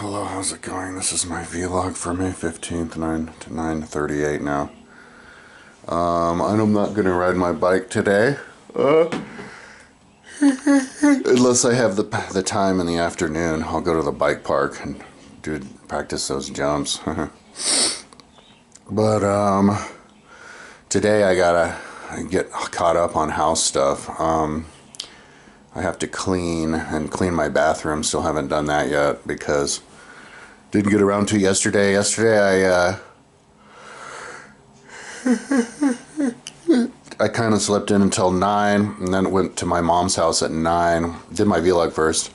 Hello, how's it going? This is my vlog for May 15th, 9 to 9:38 now. I'm not gonna ride my bike today. Unless I have the time in the afternoon. I'll go to the bike park and practice those jumps. But today I gotta get caught up on house stuff. I have to clean my bathroom. Still haven't done that yet because didn't get around to yesterday. I kind of slept in until 9 and then went to my mom's house at 9. Did my vlog first.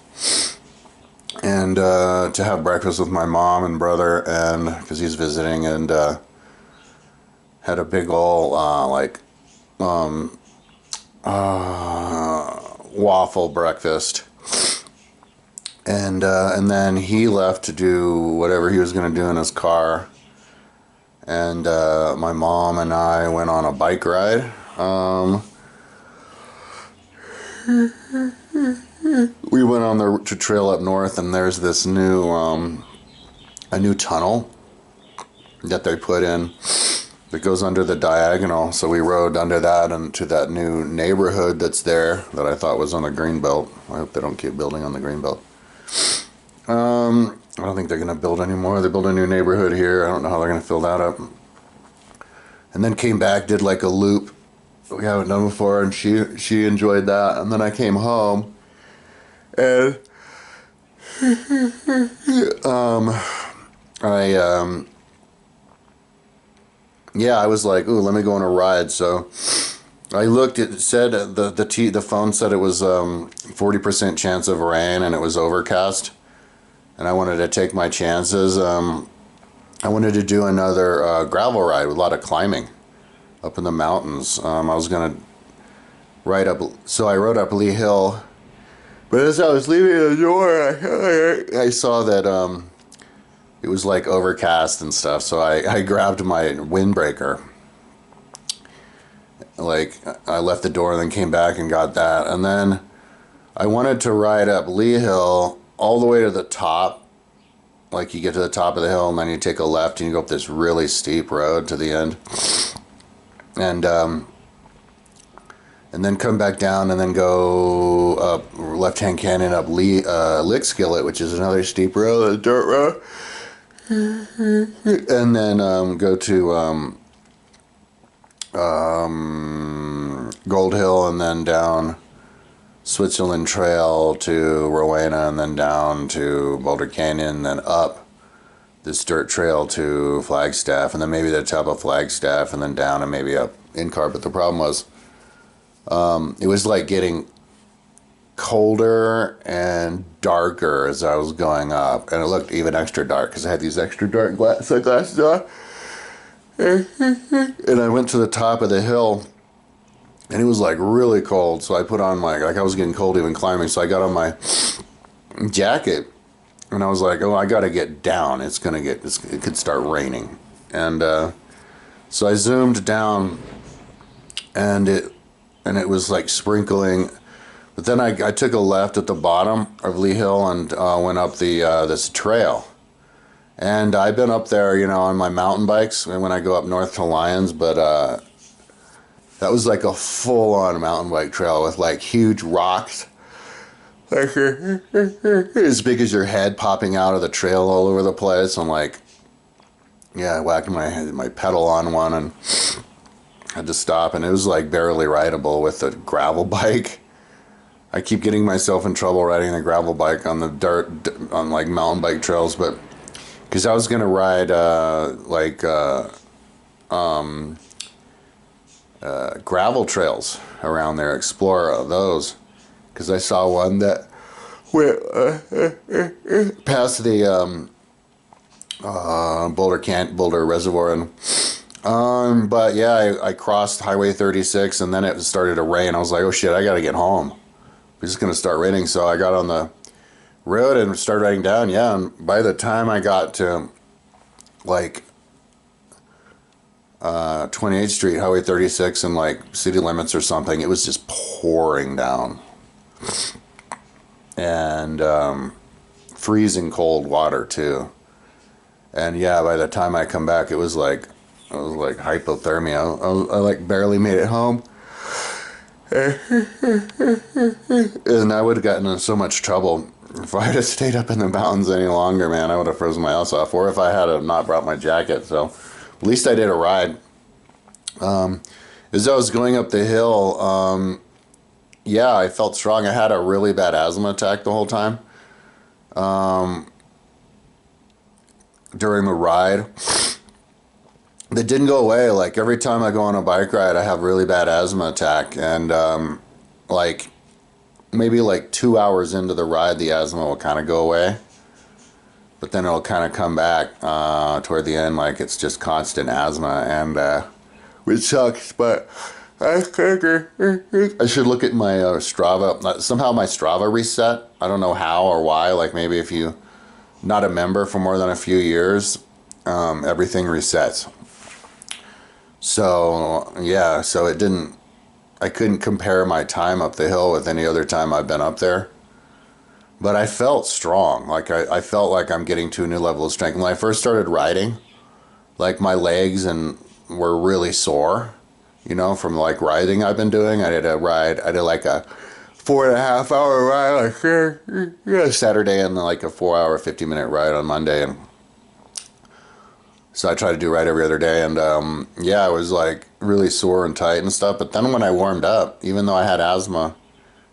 And to have breakfast with my mom and brother, and because he's visiting, and had a big ol' waffle breakfast. And then he left to do whatever he was going to do in his car. And my mom and I went on a bike ride. We went on the trail up north, and there's this new a new tunnel that they put in that goes under the diagonal. So we rode under that and to that new neighborhood that's there that I thought was on the greenbelt. I hope they don't keep building on the greenbelt. I don't think they're going to build anymore. They built a new neighborhood here. I don't know how they're going to fill that up. And then came back, did like a loop we haven't done before, and she enjoyed that. And then I came home, and I was like, ooh, let me go on a ride. So I looked, it said the phone said it was 40% chance of rain, and it was overcast. And I wanted to take my chances. I wanted to do another gravel ride with a lot of climbing up in the mountains. I was gonna ride up, so I rode up Lee Hill. But as I was leaving the door, I saw that it was like overcast and stuff. So I grabbed my windbreaker. Like, I left the door and then came back and got that. And then I wanted to ride up Lee Hill all the way to the top. Like, you get to the top of the hill and then you take a left and you go up this really steep road to the end. And then come back down and then go up left-hand canyon up Lick Skillet, which is another steep road, a dirt road. And then go to Gold Hill, and then down Switzerland Trail to Rowena, and then down to Boulder Canyon, then up this dirt trail to Flagstaff, and then maybe the top of Flagstaff, and then down and maybe up in-car. But the problem was it was like getting colder and darker as I was going up, and it looked even extra dark because I had these extra dark sunglasses on. And I went to the top of the hill, and it was like really cold, so I put on like I was getting cold even climbing, so I got on my jacket, and I was like, oh, I gotta get down. It could start raining. And so I zoomed down, and it was like sprinkling. But then I took a left at the bottom of Lee Hill and went up this trail. And I've been up there, on my mountain bikes when I go up north to Lyons, but that was like a full-on mountain bike trail with like huge rocks, like as big as your head, popping out of the trail all over the place. I'm like, yeah, whacking my pedal on one and had to stop, and it was like barely rideable with a gravel bike. I keep getting myself in trouble riding the gravel bike on the dirt, on like mountain bike trails, but because I was gonna ride gravel trails around there, explore those, because I saw one that went past the Boulder Reservoir, and but yeah, I crossed Highway 36, and then it started to rain. I was like, oh shit, I gotta get home. It's gonna start raining. So I got on the road and started riding down. Yeah, and by the time I got to like 28th Street, Highway 36, and like city limits or something, it was just pouring down. And freezing cold water too. And yeah, by the time I come back, it was like hypothermia. I like barely made it home. And I would have gotten in so much trouble if I had stayed up in the mountains any longer, man. I would have frozen my ass off. Or if I had not brought my jacket. So at least I did a ride. As I was going up the hill, yeah, I felt strong. I had a really bad asthma attack the whole time. During the ride. That didn't go away. Like every time I go on a bike ride, I have really bad asthma attack. And like maybe like 2 hours into the ride, the asthma will kind of go away. But then it'll kind of come back toward the end, like it's just constant asthma, and which sucks. But I should look at my Strava. Somehow my Strava reset. I don't know how or why. Like maybe if you not a member for more than a few years, everything resets. So yeah, so it didn't. I couldn't compare my time up the hill with any other time I've been up there. But I felt strong. Like I felt like I'm getting to a new level of strength. When I first started riding, like my legs were really sore, you know, from like riding I've been doing. I did like a 4.5 hour ride, like Saturday, and like a 4 hour, 50-minute ride on Monday. And so I try to do a ride every other day. And yeah, I was like really sore and tight and stuff. But then when I warmed up, even though I had asthma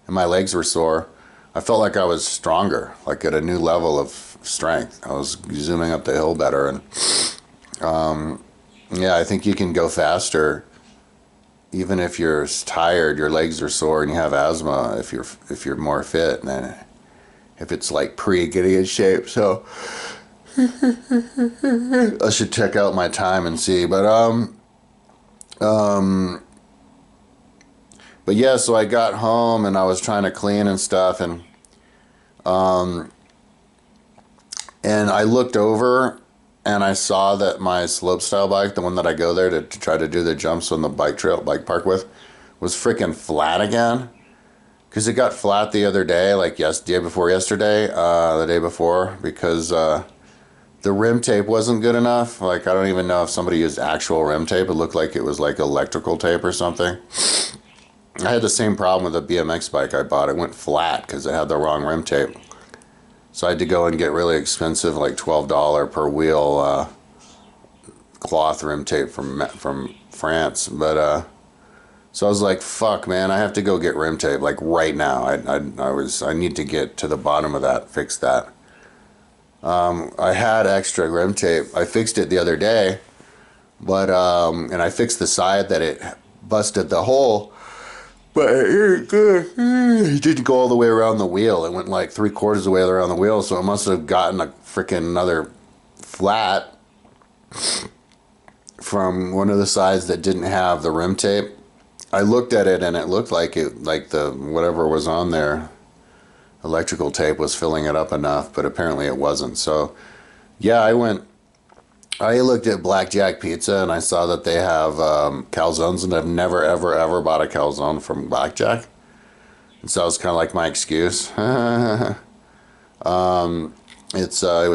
and my legs were sore, I felt like I was stronger, like at a new level of strength. I was zooming up the hill better. And yeah, I think you can go faster even if you're tired, your legs are sore, and you have asthma. If you're more fit, and if it's like getting in shape. So I should check out my time and see. But yeah, so I got home and I was trying to clean and stuff, and I looked over and I saw that my slopestyle bike, the one that I go there to try to do the jumps on the bike park with, was freaking flat again. Because it got flat the other day, like day before yesterday, the day before, because the rim tape wasn't good enough. Like, I don't even know if somebody used actual rim tape. It looked like it was like electrical tape or something. I had the same problem with the BMX bike I bought. It went flat because it had the wrong rim tape. So I had to go and get really expensive, like $12 per wheel cloth rim tape from France. But so I was like, fuck, man, I have to go get rim tape like right now. I need to get to the bottom of that, fix that. I had extra rim tape. I fixed it the other day, but and I fixed the side that it busted the hole. But it didn't go all the way around the wheel. It went like 3/4 of the way around the wheel, so it must have gotten a freaking another flat from one of the sides that didn't have the rim tape. I looked at it and it looked like the whatever was on there, electrical tape, was filling it up enough, but apparently it wasn't. So yeah, I looked at Blackjack Pizza and I saw that they have calzones, and I've never, ever, ever bought a calzone from Blackjack. And so it was kind of like my excuse. It was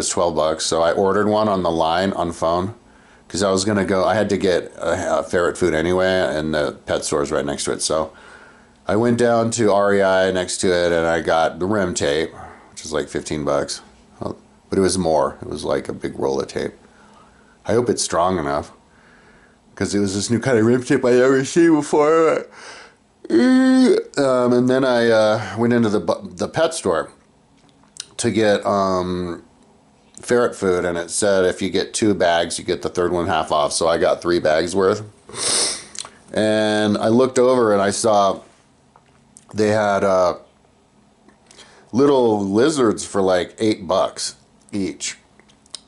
$12, so I ordered one on the line on phone because I was going to go. I had to get ferret food anyway, and the pet store's right next to it. So I went down to REI next to it and I got the rim tape, which is like $15. But it was more. It was like a big roll of tape. I hope it's strong enough, because it was this new kind of rim tape I never seen before. And then I went into the pet store to get ferret food, and it said if you get 2 bags, you get the third one half off. So I got 3 bags worth. And I looked over and I saw they had little lizards for like $8 each.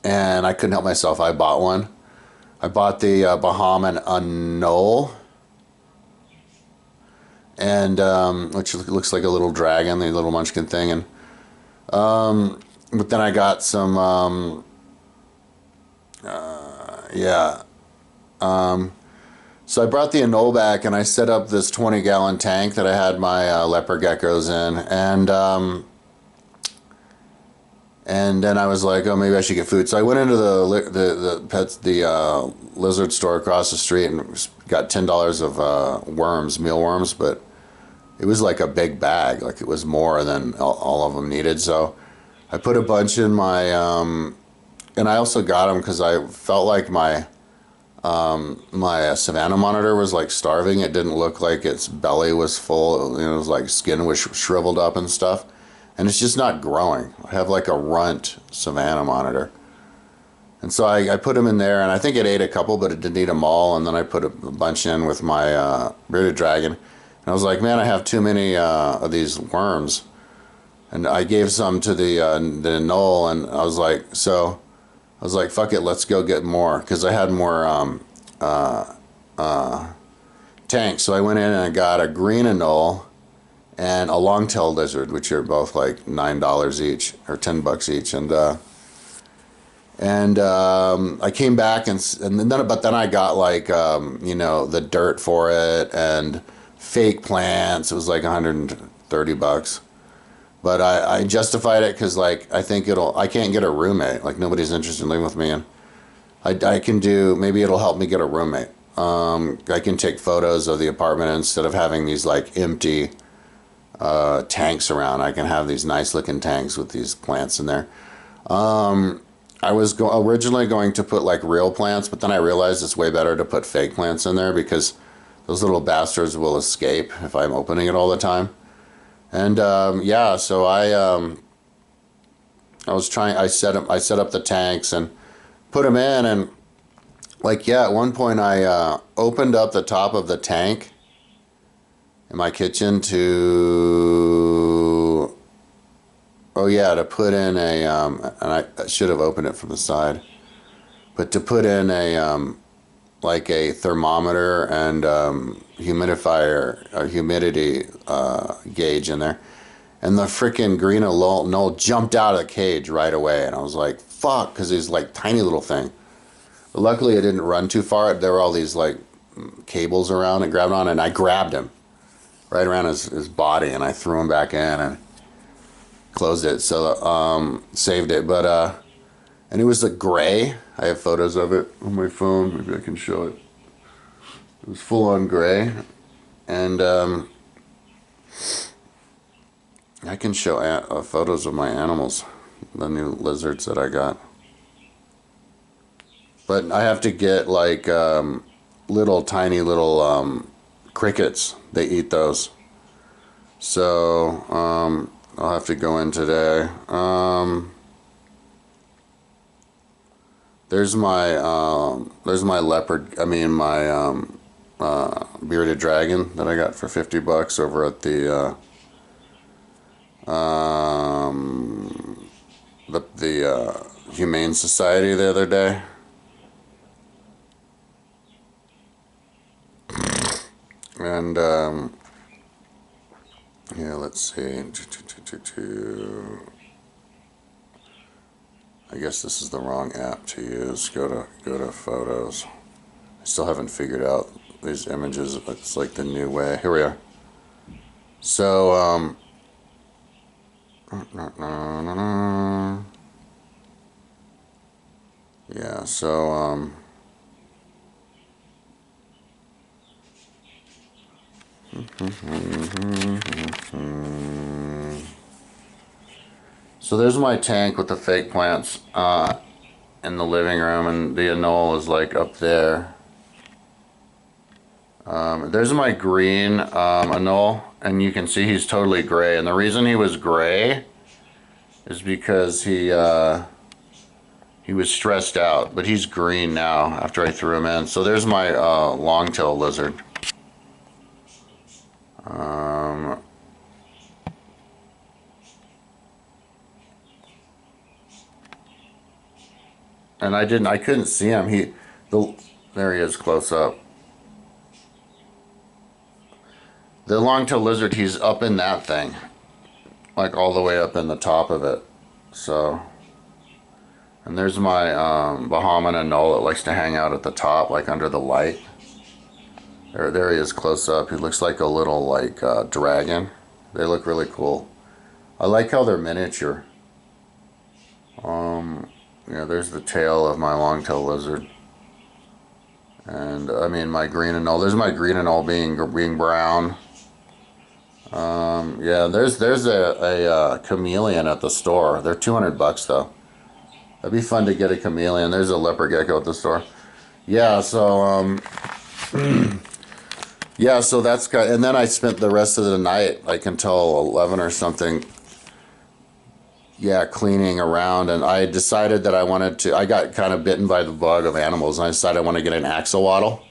And I couldn't help myself. I bought one. I bought the Bahaman Anole, and which looks like a little dragon, the little munchkin thing. And but then I got some yeah. So I brought the Anole back and I set up this 20-gallon tank that I had my leopard geckos in, And then I was like, oh, maybe I should get food. So I went into the lizard store across the street and got $10 of worms, mealworms, but it was like a big bag, like it was more than all of them needed. So I put a bunch in my, and I also got them because I felt like my Savannah monitor was like starving. It didn't look like its belly was full. It was like skin was shriveled up and stuff. And it's just not growing. I have like a runt Savannah monitor. And so I put them in there, and I think it ate a couple, but it didn't eat them all. And then I put a bunch in with my bearded dragon. And I was like, man, I have too many of these worms. And I gave some to the Anole, and I was like, fuck it, let's go get more. Because I had more tanks. So I went in and I got a green Anole and a long-tailed lizard, which are both like $9 each, or $10 each. And I came back but then I got like, the dirt for it and fake plants. It was like $130. But I justified it because, like, I think I can't get a roommate. Like, nobody's interested in living with me. And I can maybe it'll help me get a roommate. I can take photos of the apartment instead of having these, like, empty tanks around. I can have these nice looking tanks with these plants in there. I was originally going to put, like, real plants, but then I realized it's way better to put fake plants in there because those little bastards will escape if I'm opening it all the time. And so I set up the tanks and put them in, and at one point I opened up the top of the tank in my kitchen to put in and I should have opened it from the side, but to put in a thermometer and humidifier or humidity gauge in there, and the freaking green Anole jumped out of the cage right away, and I was like, fuck, because he's like tiny little thing. But luckily it didn't run too far. There were all these like cables around and grabbed on, and I grabbed him right around his body, and I threw him back in and closed it, so saved it. But and it was a gray. I have photos of it on my phone. Maybe I can show it. It was full on gray, and I can show photos of my animals, the new lizards that I got. But I have to get like tiny little crickets. They eat those. So I'll have to go in today. There's my leopard. I mean my bearded dragon that I got for $50 over at the Humane Society the other day. And let's see. I guess this is the wrong app to use. Go to photos. I still haven't figured out these images. It's like the new way. Here we are. So yeah, so so there's my tank with the fake plants in the living room, and the Anole is like up there. There's my green Anole, and you can see he's totally gray. And the reason he was gray is because he was stressed out, but he's green now after I threw him in. So there's my long-tailed lizard. And I couldn't see him. There he is close up. The long-tailed lizard, he's up in that thing, like all the way up in the top of it. So, and there's my Bahaman Anole that likes to hang out at the top, like under the light. There he is close up. He looks like a little dragon. They look really cool. I like how they're miniature. Yeah, there's the tail of my long-tailed lizard. And I mean my green anole. There's my green anole being brown. Yeah, there's a chameleon at the store. They're 200 bucks though. That'd be fun to get a chameleon. There's a leopard gecko at the store. Yeah, so yeah, so that's got. And then I spent the rest of the night, like until 11 or something. Yeah, cleaning around, and I decided that I wanted to. I got kind of bitten by the bug of animals, and I decided I want to get an axolotl.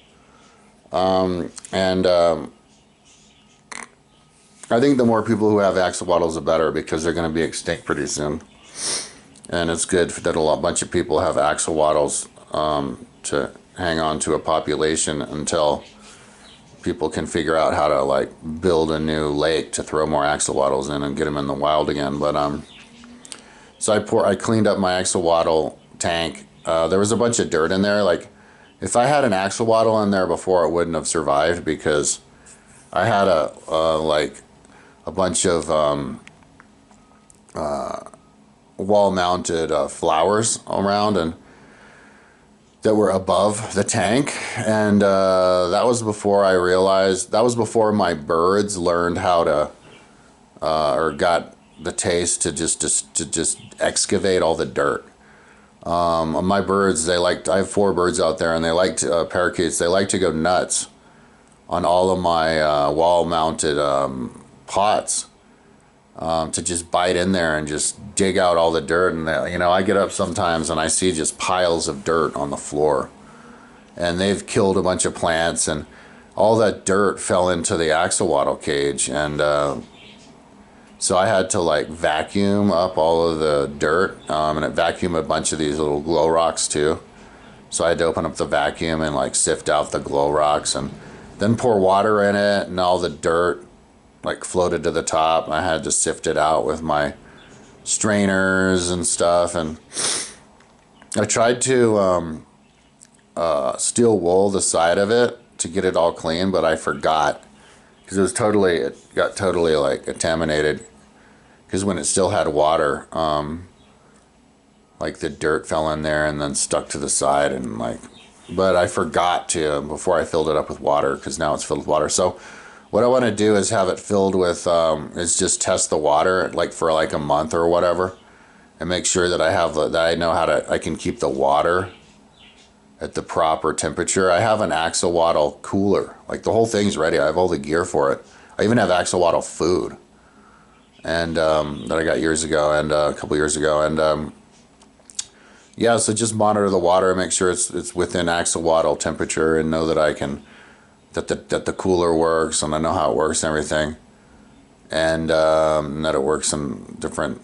And I think the more people who have axolotls, the better, because they're going to be extinct pretty soon. And it's good that a bunch of people have axolotls to hang on to a population until people can figure out how to like build a new lake to throw more axolotls in and get them in the wild again. But so I cleaned up my axolotl tank. There was a bunch of dirt in there. Like if I had an axolotl in there before, it wouldn't have survived because I had like a bunch of wall-mounted flowers around and that were above the tank, and that was before I realized. That was before my birds learned how to or got the taste to just excavate all the dirt. My birds, they like. I have 4 birds out there, and they like to, parakeets. They like to go nuts on all of my wall-mounted pots. To just bite in there and just dig out all the dirt. And you know, I get up sometimes and I see just piles of dirt on the floor, and they've killed a bunch of plants, and all that dirt fell into the axolotl cage. And so I had to like vacuum up all of the dirt, and it vacuumed a bunch of these little glow rocks too. So I had to open up the vacuum and like sift out the glow rocks, and then pour water in it, and all the dirt like floated to the top. I had to sift it out with my strainers and stuff. And I tried to steel wool the side of it to get it all clean, but I forgot because it got totally like contaminated because when it still had water, like the dirt fell in there and then stuck to the side, and like, but I forgot to before I filled it up with water, because now it's filled with water. So what I want to do is have it filled with, is just test the water like for like a month or whatever, and make sure that I know I can keep the water at the proper temperature. I have an axolotl cooler, like the whole thing's ready. I have all the gear for it. I even have axolotl food, and that I got years ago, and a couple years ago, and yeah. So just monitor the water and make sure it's within axolotl temperature, and know that I can. That the cooler works, and I know how it works and everything, and that it works in different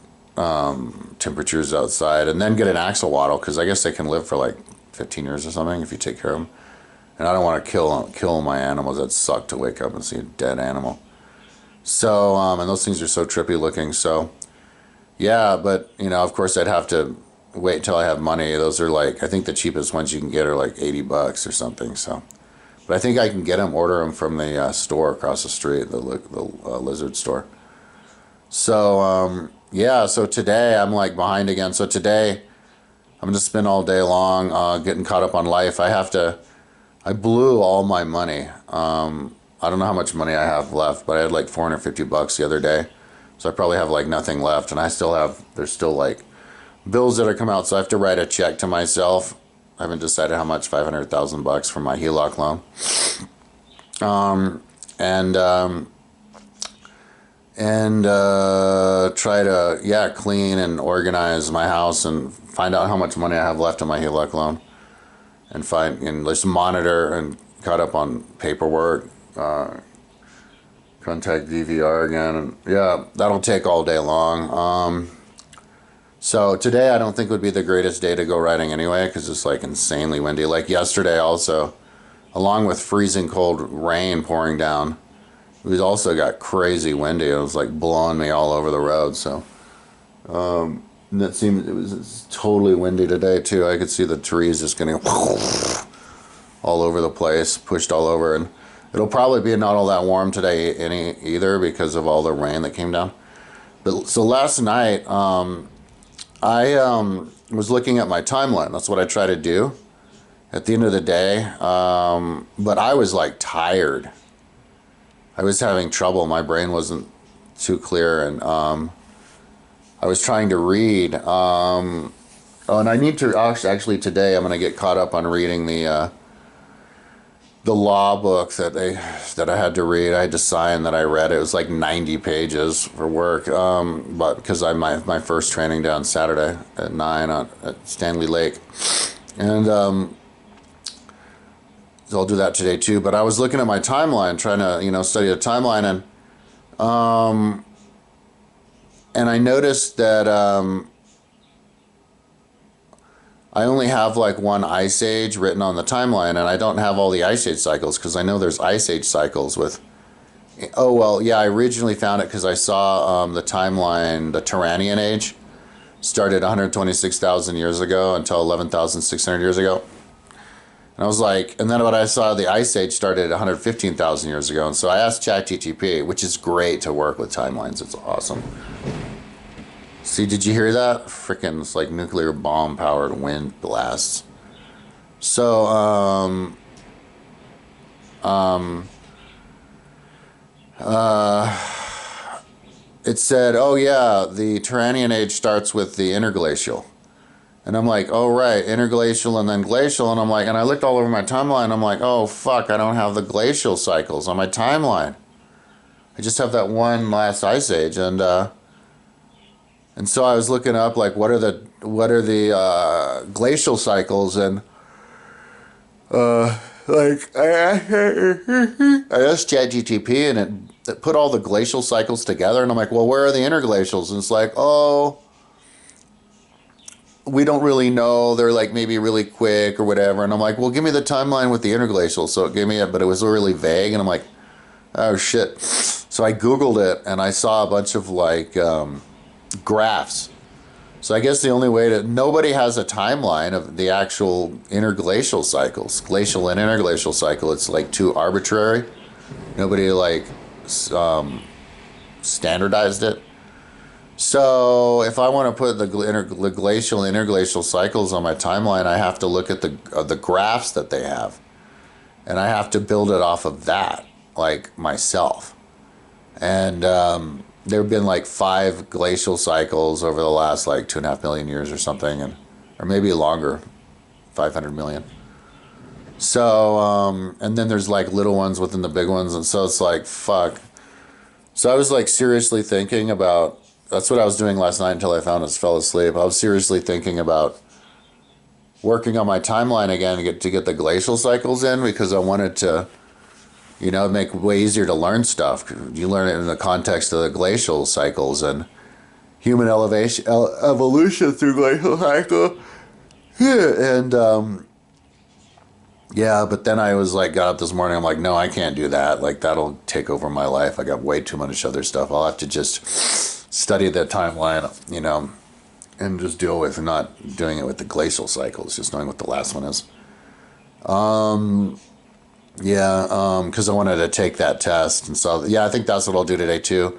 temperatures outside, and then get an axolotl, because I guess they can live for like 15 years or something if you take care of them. And I don't want to kill my animals. That suck to wake up and see a dead animal. So and those things are so trippy looking. So yeah, but you know, of course I'd have to wait until I have money. Those are like, I think the cheapest ones you can get are like 80 bucks or something. So. But I think I can order them from the store across the street, the lizard store. So, yeah, so today I'm like behind again. So today I'm going to spend all day long getting caught up on life. I blew all my money. I don't know how much money I have left, but I had like 450 bucks the other day. So I probably have like nothing left. And there's still like bills that are come out. So I have to write a check to myself. I haven't decided how much, 500,000 bucks for my HELOC loan. Try to, clean and organize my house and find out how much money I have left in my HELOC loan, and just monitor and caught up on paperwork, contact DVR again. And yeah, that'll take all day long. So today I don't think would be the greatest day to go riding anyway, because it's like insanely windy. Like yesterday also, along with freezing cold rain pouring down, it was also got crazy windy. It was like blowing me all over the road. So and it was totally windy today too. I could see the trees just getting all over the place, pushed all over. And it'll probably be not all that warm today either, because of all the rain that came down. But so last night, I was looking at my timeline. That's what I try to do at the end of the day. But I was like tired. I was having trouble. My brain wasn't too clear, and I was trying to read. Oh, and I need to actually today. I'm going to get caught up on reading the law book that I had to read. I had to sign that I read. It was like 90 pages for work. But because I my first training down Saturday at 9 at Stanley Lake, and so I'll do that today too. But I was looking at my timeline, trying to study the timeline, and I noticed that I only have like one ice age written on the timeline, and I don't have all the ice age cycles because I know there's ice age cycles with. Oh well, yeah. I originally found it because I saw the timeline, the Turanian age, started 126,000 years ago until 11,600 years ago. And I was like, and then what I saw, the Ice Age started 115,000 years ago. And so I asked ChatGPT, which is great to work with timelines. It's awesome. See, did you hear that? Freaking, it's like nuclear bomb powered wind blasts. So, it said, oh yeah, the Turanian age starts with the interglacial. And I'm like, oh right, interglacial and then glacial. And I'm like, and I looked all over my timeline. I'm like, oh fuck, I don't have the glacial cycles on my timeline. I just have that one last ice age. And so I was looking up like what are the glacial cycles, and like I asked ChatGPT, and it put all the glacial cycles together. And I'm like, well, where are the interglacials? And it's like, oh, we don't really know. They're like maybe really quick or whatever. And I'm like, well, give me the timeline with the interglacial. So it gave me it, but it was really vague. And I'm like, oh shit. So I Googled it, and I saw a bunch of like graphs. So I guess the only way nobody has a timeline of the actual interglacial cycles, glacial and interglacial cycle. It's like too arbitrary. Nobody like standardized it. So if I want to put the glacial and interglacial cycles on my timeline, I have to look at the graphs that they have, and I have to build it off of that, like myself. And there have been like 5 glacial cycles over the last like 2.5 million years or something, or maybe longer, 500 million. So and then there's like little ones within the big ones, and so it's like fuck. So I was like seriously thinking about. That's what I was doing last night until I fell asleep. I was seriously thinking about working on my timeline again to get the glacial cycles in, because I wanted to, make it way easier to learn stuff. You learn it in the context of the glacial cycles and human evolution through glacial cycle. And yeah, but then I was like, got up this morning. I'm like, no, I can't do that. Like that'll take over my life. I got way too much other stuff. I'll have to just study the timeline, and just deal with not doing it with the glacial cycles, just knowing what the last one is. Because I wanted to take that test, and so yeah, I think that's what I'll do today too.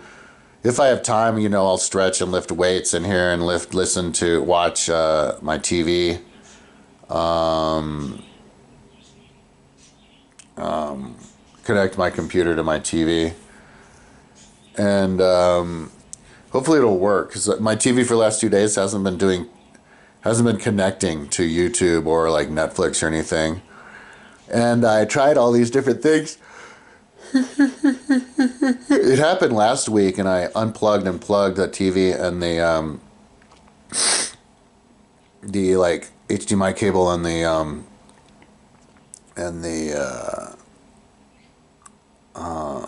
If I have time, I'll stretch and lift weights in here and watch my TV. Connect my computer to my TV, and hopefully it'll work, because my TV for the last 2 days hasn't been connecting to YouTube or like Netflix or anything. And I tried all these different things. It happened last week, and I unplugged and plugged the TV and the like HDMI cable and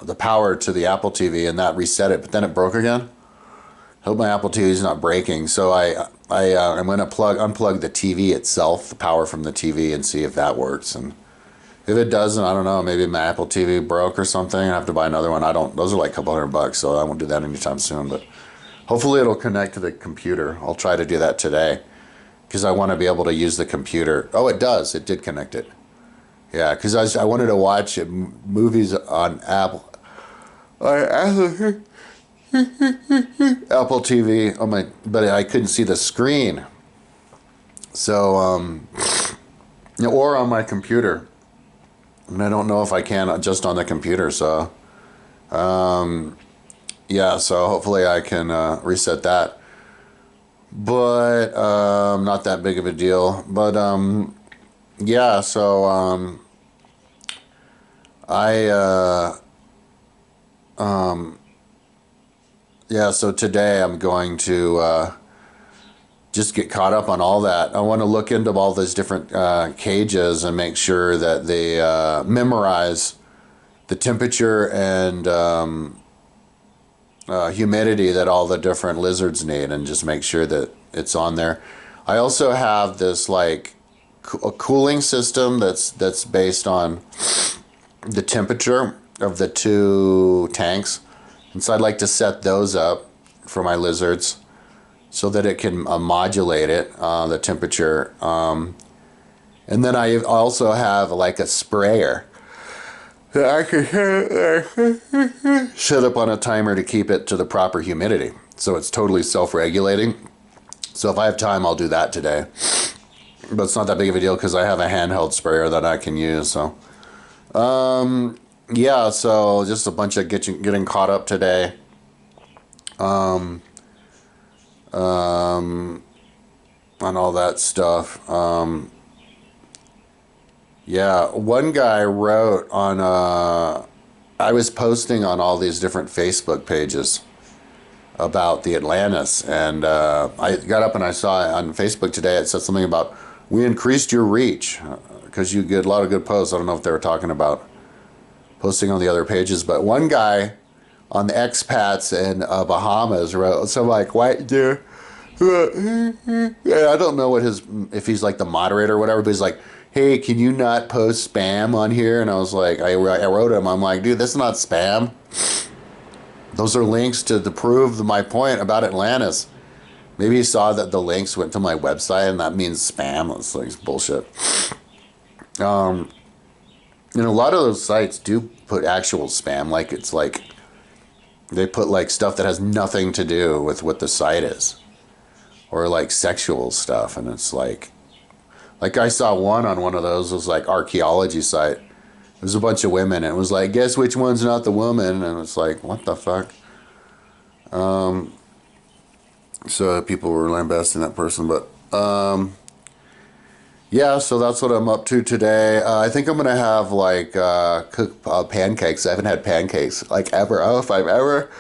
the power to the Apple TV, and that reset it, but then it broke again. Hope my Apple TV is not breaking. So I'm going to unplug the TV itself, the power from the TV, and see if that works. And if it doesn't, I don't know, maybe my Apple TV broke or something. I have to buy another one. Those are like a couple $100, so I won't do that anytime soon. But hopefully it'll connect to the computer. I'll try to do that today, because I want to be able to use the computer. Oh, it does. It did connect it. Yeah, because I wanted to watch movies on Apple. Apple TV on my, but I couldn't see the screen. So, or on my computer. And I don't know if I can just on the computer. So, yeah, so hopefully I can reset that. But not that big of a deal. But yeah, so yeah, so today I'm going to just get caught up on all that. I want to look into all those different cages and make sure that they memorize the temperature and humidity that all the different lizards need, and just make sure that it's on there. I also have this like a cooling system that's based on the temperature of the two tanks, and so I'd like to set those up for my lizards so that it can modulate it, the temperature. And then I also have like a sprayer that I can set up on a timer to keep it to the proper humidity. So it's totally self-regulating. So if I have time, I'll do that today. But it's not that big of a deal because I have a handheld sprayer that I can use. So, yeah, so just a bunch of getting caught up today. On all that stuff. Yeah, one guy wrote on, I was posting on all these different Facebook pages about the Atlantis, and I got up and I saw on Facebook today, it said something about, we increased your reach, because you get a lot of good posts. I don't know if they were talking about posting on the other pages, but one guy on the expats in Bahamas wrote, so like, white dude, yeah, I don't know what if he's like the moderator or whatever, but he's like, hey, can you not post spam on here? And I was like, I wrote him, I'm like, dude, this is not spam. Those are links to prove my point about Atlantis. Maybe he saw that the links went to my website and that means spam. That's like bullshit. And a lot of those sites do put actual spam, like it's like they put like stuff that has nothing to do with what the site is, or like sexual stuff, and it's like I saw one on one of those, it was like archaeology site. It was a bunch of women, and it was like, guess which one's not the woman? And it's like, what the fuck? So people were lambasting that person, but yeah, so that's what I'm up to today. I think I'm gonna have like cook pancakes. I haven't had pancakes like ever. I don't know if I've ever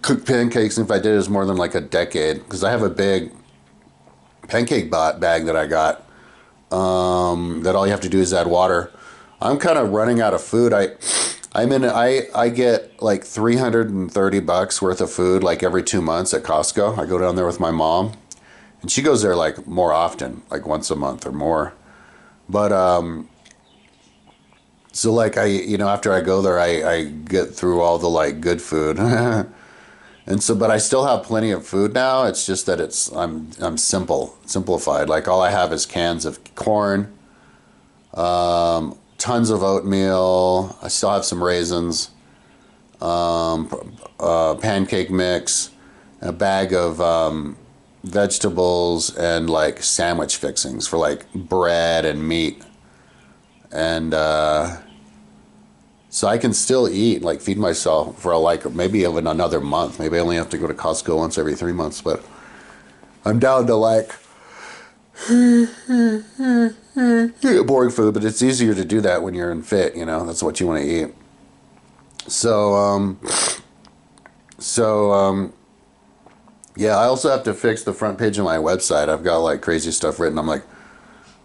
cooked pancakes, and if I did, it's more than like a decade, because I have a big pancake bag that I got, that all you have to do is add water. I'm kind of running out of food. I get like $330 worth of food like every 2 months at Costco. I go down there with my mom, and she goes there like more often, like once a month or more. But so like after I go there, I get through all the like good food. And so, but I still have plenty of food now. It's just that I'm simplified. Like all I have is cans of corn, tons of oatmeal. I still have some raisins, pancake mix, a bag of vegetables, and like sandwich fixings for like bread and meat. And so I can still eat, like feed myself for like maybe even another month. Maybe I only have to go to Costco once every 3 months, but I'm down to like boring food, but it's easier to do that when you're in fit, that's what you want to eat. So, yeah, I also have to fix the front page of my website. I've got like crazy stuff written. I'm like,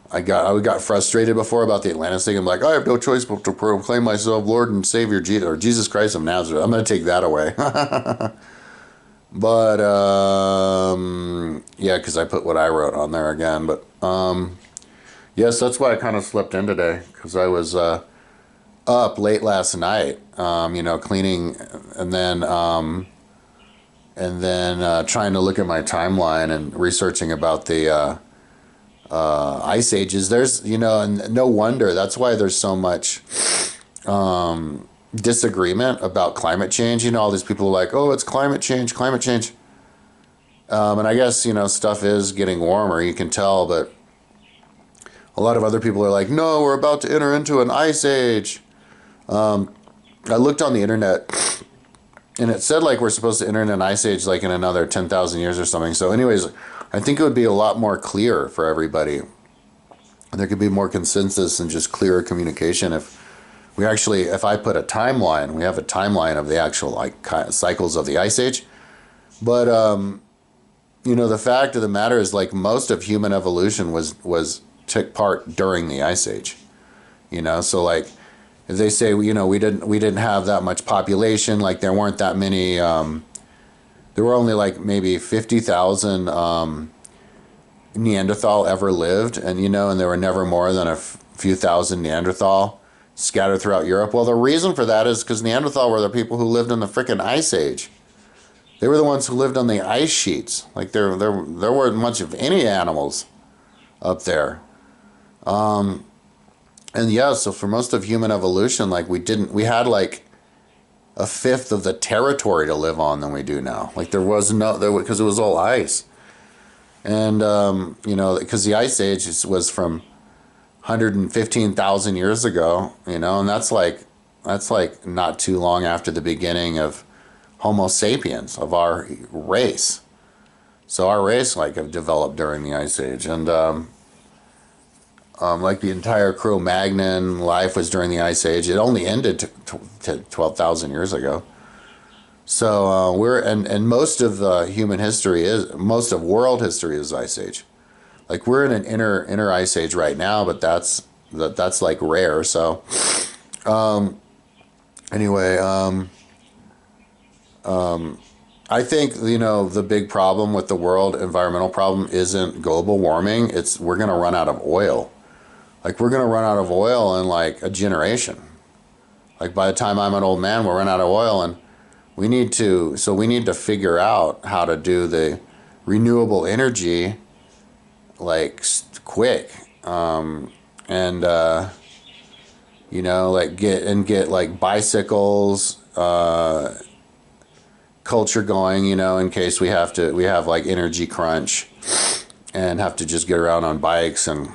I got frustrated before about the Atlantis thing. I'm like, I have no choice but to proclaim myself Lord and Savior Jesus Christ of Nazareth. I'm going to take that away. But, yeah, because I put what I wrote on there again. But, yes, that's why I kind of slept in today, because I was up late last night, cleaning, and then trying to look at my timeline and researching about the ice ages. There's and no wonder that's why there's so much disagreement about climate change. You know, all these people are like, oh, it's climate change, climate change. And I guess, you know, stuff is getting warmer, you can tell, but a lot of other people are like, no, we're about to enter into an ice age. I looked on the internet, and it said like we're supposed to enter in an ice age like in another 10,000 years or something. So anyways, I think it would be a lot more clear for everybody. There could be more consensus and just clearer communication if we actually, if I put a timeline, we have a timeline of the actual like cycles of the ice age. But you know, the fact of the matter is like most of human evolution took part during the ice age. You know, so like if they say, you know, we didn't have that much population, like there weren't that many, there were only like maybe 50,000 Neanderthal ever lived, and you know, and there were never more than a few thousand Neanderthal scattered throughout Europe. Well, the reason for that is because Neanderthal were the people who lived in the frickin' ice age. They were the ones who lived on the ice sheets. Like there weren't much of any animals up there. And yeah, so for most of human evolution, like we had like a fifth of the territory to live on than we do now. Like because it was all ice. And, you know, because the ice age was from 115,000 years ago, you know, and that's like not too long after the beginning of Homo sapiens, of our race. So our race like have developed during the ice age, and like the entire Cro-Magnon life was during the ice age. It only ended to 12,000 years ago. So and most of human history most of world history is ice age. Like we're in an inner ice age right now, but that's like rare. So anyway, I think, you know, the big problem with the world environmental problem isn't global warming. We're going to run out of oil. Like we're going to run out of oil in like a generation. Like by the time I'm an old man, we'll run out of oil, and we need to figure out how to do the renewable energy like quick, and you know, like get like bicycles, culture going, you know, in case we have like energy crunch and have to just get around on bikes, and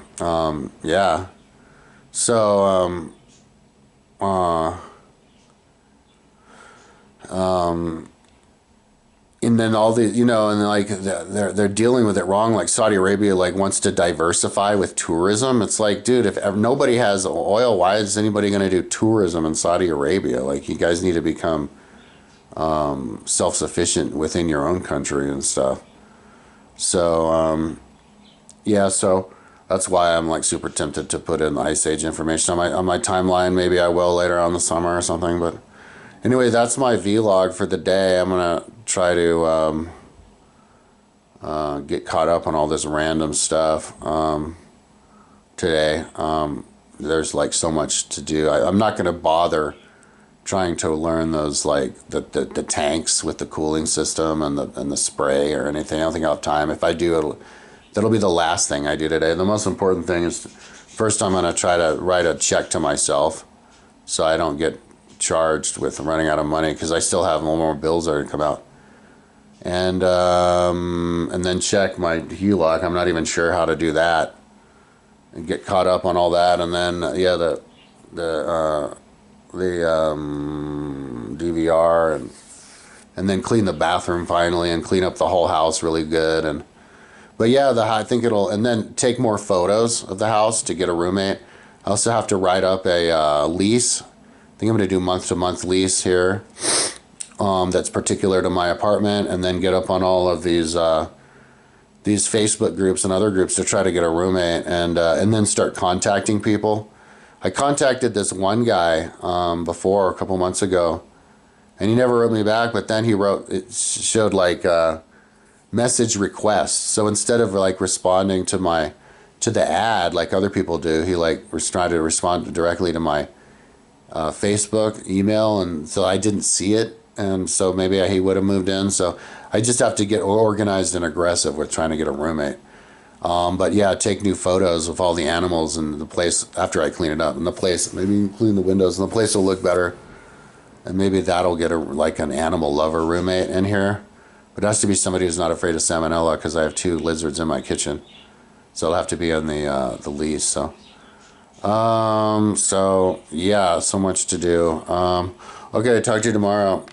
yeah. So and then all the, you know, and like they're dealing with it wrong. Like Saudi Arabia like wants to diversify with tourism. It's like, dude, if nobody has oil, why is anybody going to do tourism in Saudi Arabia? Like, you guys need to become self-sufficient within your own country and stuff. So yeah, so that's why I'm like super tempted to put in the Ice Age information on my timeline. Maybe I will later on the summer or something. But anyway, that's my vlog for the day. I'm gonna try to get caught up on all this random stuff today. There's like so much to do. I'm not gonna bother trying to learn those, like the tanks with the cooling system and the spray or anything. I don't think I'll have time. If I do, that'll be the last thing I do today. The most important thing is, first I'm gonna try to write a check to myself so I don't get charged with running out of money, because I still have more bills that are to come out. And then check my HELOC. I'm not even sure how to do that. And get caught up on all that, and then yeah, the DVR, and then clean the bathroom finally, and clean up the whole house really good. But yeah, I think and then take more photos of the house to get a roommate. I also have to write up a lease. I think I'm going to do month-to-month lease here that's particular to my apartment, and then get up on all of these Facebook groups and other groups to try to get a roommate, and then start contacting people. I contacted this one guy before, a couple months ago, and he never wrote me back, but then it showed like message requests. So instead of like responding to the ad like other people do, he like tried to respond directly to my Facebook email, and so I didn't see it, and so maybe he would have moved in. So I just have to get organized and aggressive with trying to get a roommate. But yeah, take new photos of all the animals and the place after I clean it up, and the place, maybe clean the windows, and the place will look better. And maybe that'll get like an animal lover roommate in here. But it has to be somebody who's not afraid of salmonella because I have 2 lizards in my kitchen. So it'll have to be on the lease. So yeah, so much to do. Okay, talk to you tomorrow.